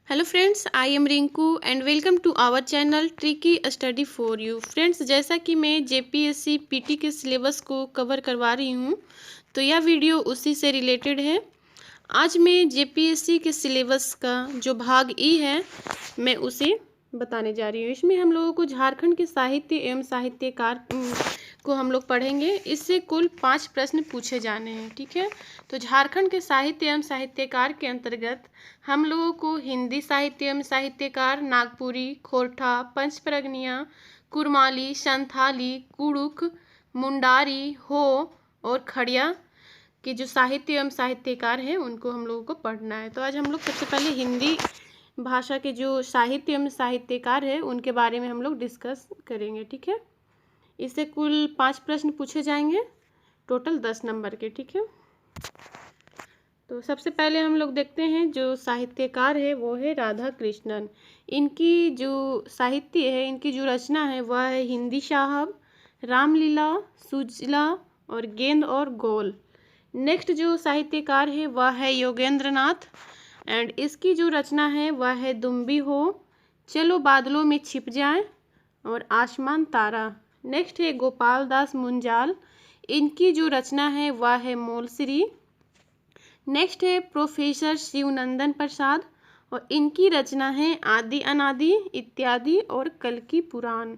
Hello friends, I am Rinku and welcome to our channel tricky study for you. Friends, जैसा कि मैं JPSC PT के syllabus को cover करवा रही हूँ, तो यह वीडियो उसी से रिलेटेड है। आज मैं जेपीएससी के सिलेबस का जो भाग ई है, मैं उसे बताने जा रही हूँ। इसमें हम लोगों को झारखंड के साहित्य एवं साहित्यकार को हम लोग पढ़ेंगे। इससे कुल 5 प्रश्न पूछे जाने हैं, ठीक है। तो झारखंड के साहित्य एवं साहित्यकार के अंतर्गत हम लोगों को हिंदी साहित्य एवं साहित्यकार नागपुरी, खोरठा, पंचप्रगनिया, कुरमाली, संथाली, कुड़ुक, मुंडारी, हो और खड़िया के जो साहित्य एवं साहित्यकार हैं उनको हम लोगों को पढ़ना है। तो आज हम लोग सबसे पहले हिंदी भाषा के जो साहित्य एवं साहित्यकार हैं उनके बारे में हम लोग डिस्कस करेंगे, ठीक है। इससे कुल 5 प्रश्न पूछे जाएंगे, टोटल 10 नंबर के, ठीक है। तो सबसे पहले हम लोग देखते हैं जो साहित्यकार है वो है राधा कृष्णन। इनकी जो साहित्य है, इनकी जो रचना है वह है हिंदी साहब, रामलीला, सुजला और गेंद और गोल। नेक्स्ट जो साहित्यकार है वह है योगेंद्र नाथ एंड इसकी जो रचना है वह है दुम्बी हो, चलो बादलों में छिप जाए और आसमान तारा। नेक्स्ट है गोपाल दास मुंजाल, इनकी जो रचना है वह है मोलश्री। नेक्स्ट है प्रोफेसर शिवनंदन प्रसाद और इनकी रचना है आदि अनादि इत्यादि और कल की पुराण।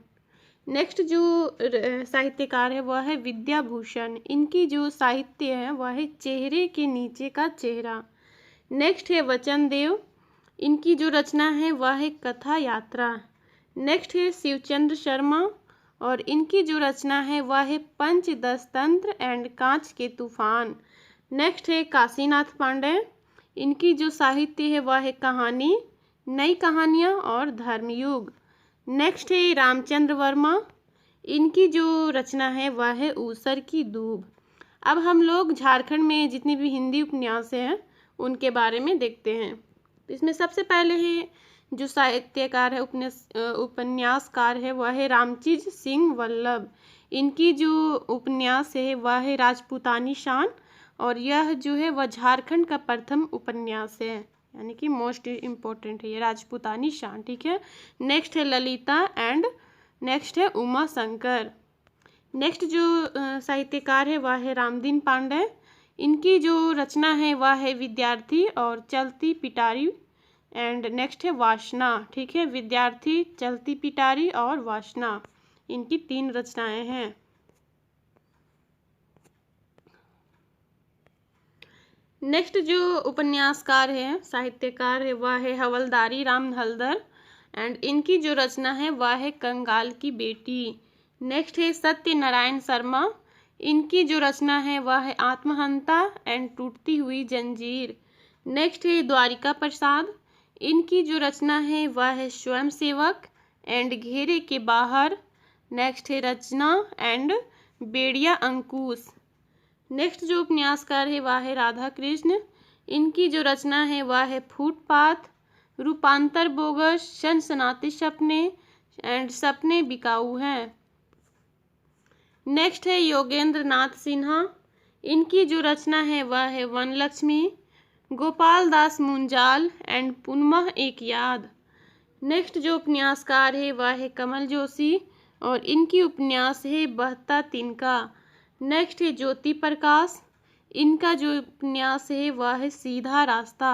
नेक्स्ट जो साहित्यकार है वह है विद्याभूषण, इनकी जो साहित्य है वह है चेहरे के नीचे का चेहरा। नेक्स्ट है वचन देव, इनकी जो रचना है वह है कथा यात्रा। नेक्स्ट है शिवचंद्र शर्मा और इनकी जो रचना है वह है पंचदश तंत्र एंड कांच के तूफान। नेक्स्ट है काशीनाथ पांडे, इनकी जो साहित्य है वह है कहानी, नई कहानियाँ और धर्मयुग। नेक्स्ट है रामचंद्र वर्मा, इनकी जो रचना है वह है ऊसर की दूब। अब हम लोग झारखंड में जितने भी हिंदी उपन्यास हैं उनके बारे में देखते हैं। इसमें सबसे पहले है जो साहित्यकार है उपन्यासकार है वह है रामचीज सिंह वल्लभ। इनकी जो उपन्यास है वह है राजपूतानी शान और यह जो है वह झारखंड का प्रथम उपन्यास है, यानी कि मोस्ट इम्पोर्टेंट है ये राजपूतानी शान, ठीक है। नेक्स्ट है ललिता एंड नेक्स्ट है उमा शंकर। नेक्स्ट जो साहित्यकार है वह है रामदीन पांडे, इनकी जो रचना है वह है विद्यार्थी और चलती पिटारी एंड नेक्स्ट है वासना, ठीक है। विद्यार्थी, चलती पिटारी और वासना, इनकी 3 रचनाएं हैं। नेक्स्ट जो उपन्यासकार है साहित्यकार है वह है हवलदारी राम हलदर एंड इनकी जो रचना है वह है कंगाल की बेटी। नेक्स्ट है सत्यनारायण शर्मा, इनकी जो रचना है वह है आत्महंता एंड टूटती हुई जंजीर। नेक्स्ट है द्वारिका प्रसाद, इनकी जो रचना है वह है स्वयंसेवक एंड घेरे के बाहर। नेक्स्ट है रचना एंड बेड़िया अंकुश। नेक्स्ट जो उपन्यासकार है वह है राधा कृष्ण, इनकी जो रचना है वह है फुटपाथ, रूपांतर बोगस, सनसनाते सपने एंड सपने बिकाऊ हैं। नेक्स्ट है योगेंद्र नाथ सिन्हा, इनकी जो रचना है वह है वनलक्ष्मी, गोपाल दास मुंजाल एंड पुनः एक याद। नेक्स्ट जो उपन्यासकार है वह है कमल जोशी और इनकी उपन्यास है बहता तिनका। नेक्स्ट है ज्योति प्रकाश, इनका जो उपन्यास है वह है सीधा रास्ता।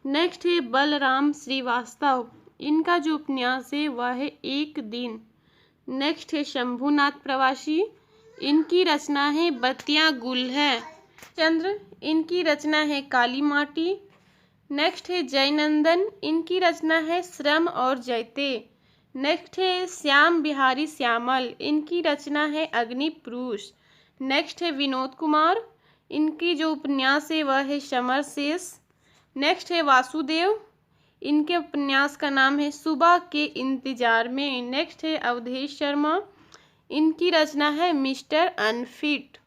नेक्स्ट है बलराम श्रीवास्तव, इनका जो उपन्यास है वह है एक दिन। नेक्स्ट है शंभुनाथ प्रवासी, इनकी रचना है बत्तियां गुल है। चंद्र, इनकी रचना है काली माटी। नेक्स्ट है जयनंदन, इनकी रचना है श्रम और जयते। नेक्स्ट है श्याम बिहारी श्यामल, इनकी रचना है अग्नि पुरुष। नेक्स्ट है विनोद कुमार, इनकी जो उपन्यास है वह है समर शेष। नेक्स्ट है वासुदेव, इनके उपन्यास का नाम है सुबह के इंतजार में। नेक्स्ट है अवधेश शर्मा, इनकी रचना है मिस्टर अनफिट।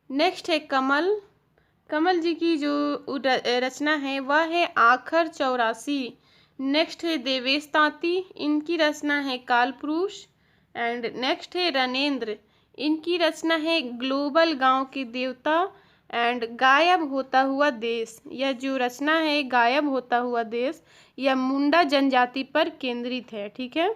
नेक्स्ट है कमल, कमल जी की जो रचना है वह है आखर 84। नेक्स्ट है देवेश तांती, इनकी रचना है काल पुरुष एंड नेक्स्ट है रणेंद्र, इनकी रचना है ग्लोबल गांव के देवता एंड गायब होता हुआ देश, यह जो रचना है गायब होता हुआ देश, यह मुंडा जनजाति पर केंद्रित है। ठीक है,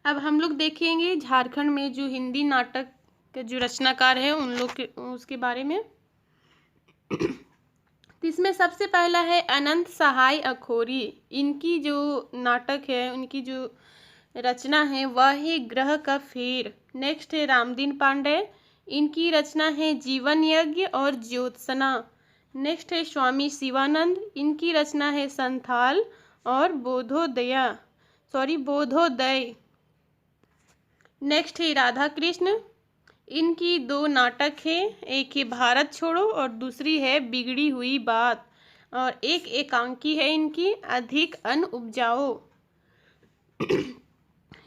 अब हम लोग देखेंगे झारखंड में जो हिंदी नाटक के जो रचनाकार है उन लोग के उसके बारे में। तो इसमें सबसे पहला है अनंत सहाय अखोरी। इनकी जो नाटक है, उनकी जो रचना है वह है ग्रह का फेर। नेक्स्ट है रामदीन पांडे, इनकी रचना है जीवन यज्ञ और ज्योत्सना। नेक्स्ट है स्वामी शिवानंद, इनकी रचना है संथाल और बोधोदय। नेक्स्ट है राधा कृष्ण, इनकी दो नाटक है, एक है भारत छोड़ो और दूसरी है बिगड़ी हुई बात, और एक एकांकी है इनकी अधिक अन्न उपजाओ।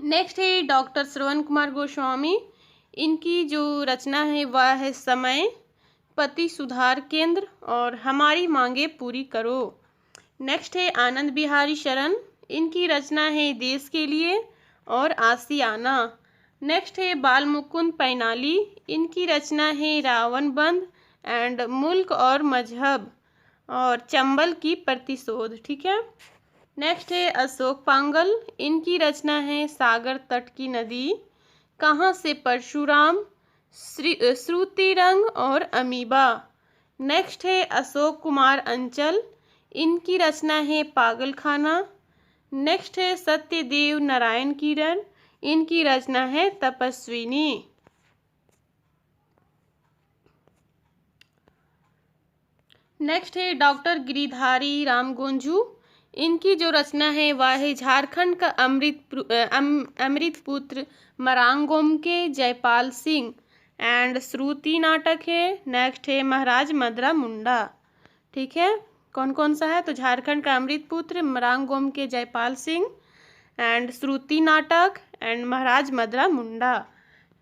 नेक्स्ट है डॉक्टर श्रवण कुमार गोस्वामी, इनकी जो रचना है वह है समय, पति सुधार केंद्र और हमारी मांगे पूरी करो। नेक्स्ट है आनंद बिहारी शरण, इनकी रचना है देश के लिए और आसियाना। नेक्स्ट है बाल मुकुंद पैनाली, इनकी रचना है रावण बंद एंड मुल्क और मजहब और चंबल की प्रतिशोध। ठीक है, नेक्स्ट है अशोक पांगल, इनकी रचना है सागर तट की नदी, कहाँ से परशुराम, श्रुति रंग और अमीबा। नेक्स्ट है अशोक कुमार अंचल, इनकी रचना है पागल खाना। नेक्स्ट है सत्यदेव नारायण किरण, इनकी रचना है तपस्विनी। नेक्स्ट है डॉक्टर गिरिधारी राम गोंजू, इनकी जो रचना है वह है झारखंड का अमृत पुत्र मरांगोम के जयपाल सिंह एंड श्रुति नाटक है। नेक्स्ट है महाराज मदरा मुंडा। ठीक है, कौन कौन सा है, तो झारखंड का अमृत पुत्र मरांगोम के जयपाल सिंह एंड श्रुति नाटक and Maharaj Madra Munda.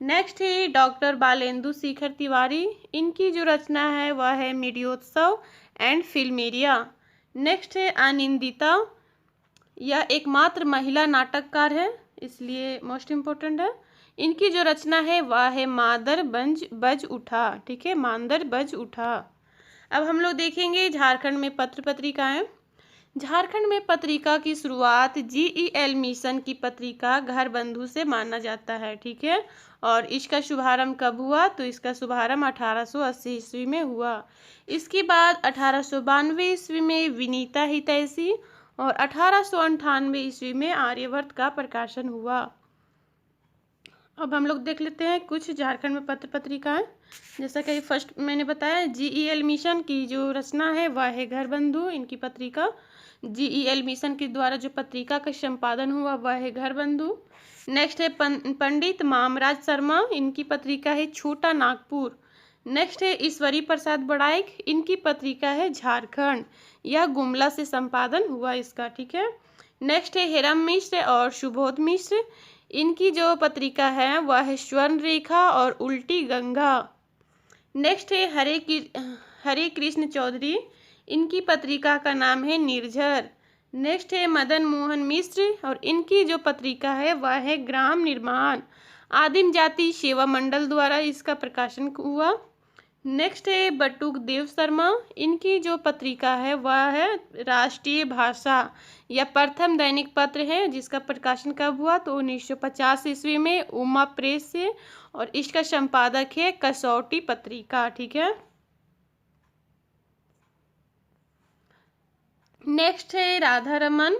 Next है डॉक्टर बालेंदु शेखर तिवारी, इनकी जो रचना है वह है मीडियोत्सव एंड फिल्मेरिया। नेक्स्ट है अनिंदिता, यह एकमात्र महिला नाटककार है इसलिए मोस्ट इम्पोर्टेंट है। इनकी जो रचना है वह है मादर बज उठा। ठीक है, मांदर बज उठा। अब हम लोग देखेंगे झारखंड में पत्र पत्रिकाएं। झारखंड में पत्रिका की शुरुआत GEL मिशन की पत्रिका घर बंधु से माना जाता है। ठीक है, और इसका शुभारंभ कब हुआ, तो इसका शुभारंभ 1880 ईस्वी में हुआ। इसके बाद 1892 ईस्वी में विनीता हितैषी और 1898 ईस्वी में आर्यवर्त का प्रकाशन हुआ। अब हम लोग देख लेते हैं कुछ झारखंड में पत्र पत्रिकाएं। जैसा कि फर्स्ट मैंने बताया GEL मिशन की जो रचना है वह है घर बंधु, इनकी पत्रिका। GEL मिशन के द्वारा जो पत्रिका का संपादन हुआ वह है घर बंधु। नेक्स्ट है पंडित मामराज शर्मा, इनकी पत्रिका है छोटा नागपुर। नेक्स्ट है ईश्वरी प्रसाद बड़ाइक, इनकी पत्रिका है झारखंड, यह गुमला से संपादन हुआ इसका। ठीक है, नेक्स्ट है हेरम मिश्र और सुबोध मिश्र, इनकी जो पत्रिका है वह है स्वर्ण रेखा और उल्टी गंगा। नेक्स्ट है हरे कृष्ण चौधरी, इनकी पत्रिका का नाम है निर्झर। नेक्स्ट है मदन मोहन मिश्र और इनकी जो पत्रिका है वह है ग्राम निर्माण, आदिम जाति सेवा मंडल द्वारा इसका प्रकाशन हुआ। नेक्स्ट है बटुक देव शर्मा, इनकी जो पत्रिका है वह है राष्ट्रीय भाषा, यह प्रथम दैनिक पत्र है जिसका प्रकाशन कब हुआ, तो 1950 ईस्वी में उमा प्रेस से, और इसका संपादक है कसौटी पत्रिका। ठीक है, नेक्स्ट है राधा रमन,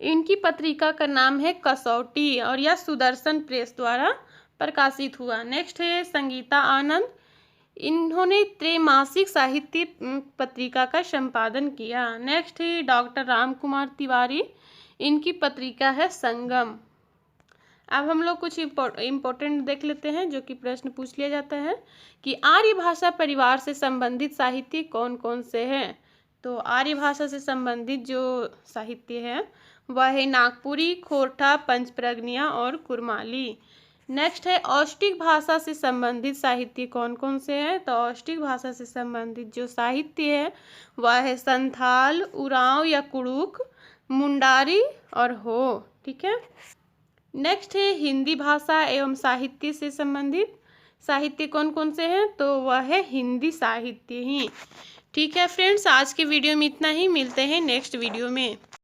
इनकी पत्रिका का नाम है कसौटी और यह सुदर्शन प्रेस द्वारा प्रकाशित हुआ। नेक्स्ट है संगीता आनंद, इन्होंने त्रैमासिक साहित्य पत्रिका का संपादन किया। नेक्स्ट है डॉक्टर राम कुमार तिवारी, इनकी पत्रिका है संगम। अब हम लोग कुछ इम्पोर्टेंट देख लेते हैं जो कि प्रश्न पूछ लिया जाता है कि आर्य भाषा परिवार से संबंधित साहित्य कौन कौन से हैं। तो आर्य भाषा से संबंधित जो साहित्य है वह है नागपुरी, खोरठा, पंचप्रज्ञा और कुरमाली। नेक्स्ट है औष्टिक भाषा से संबंधित साहित्य कौन कौन से हैं। तो औष्टिक भाषा से संबंधित जो साहित्य है वह है संथाल, उरांव या कुड़ुक, मुंडारी और हो। ठीक है, नेक्स्ट है हिंदी भाषा एवं साहित्य से संबंधित साहित्य कौन कौन से हैं, तो वह है हिंदी साहित्य ही। ठीक है फ्रेंड्स, आज के वीडियो में इतना ही, मिलते हैं नेक्स्ट वीडियो में।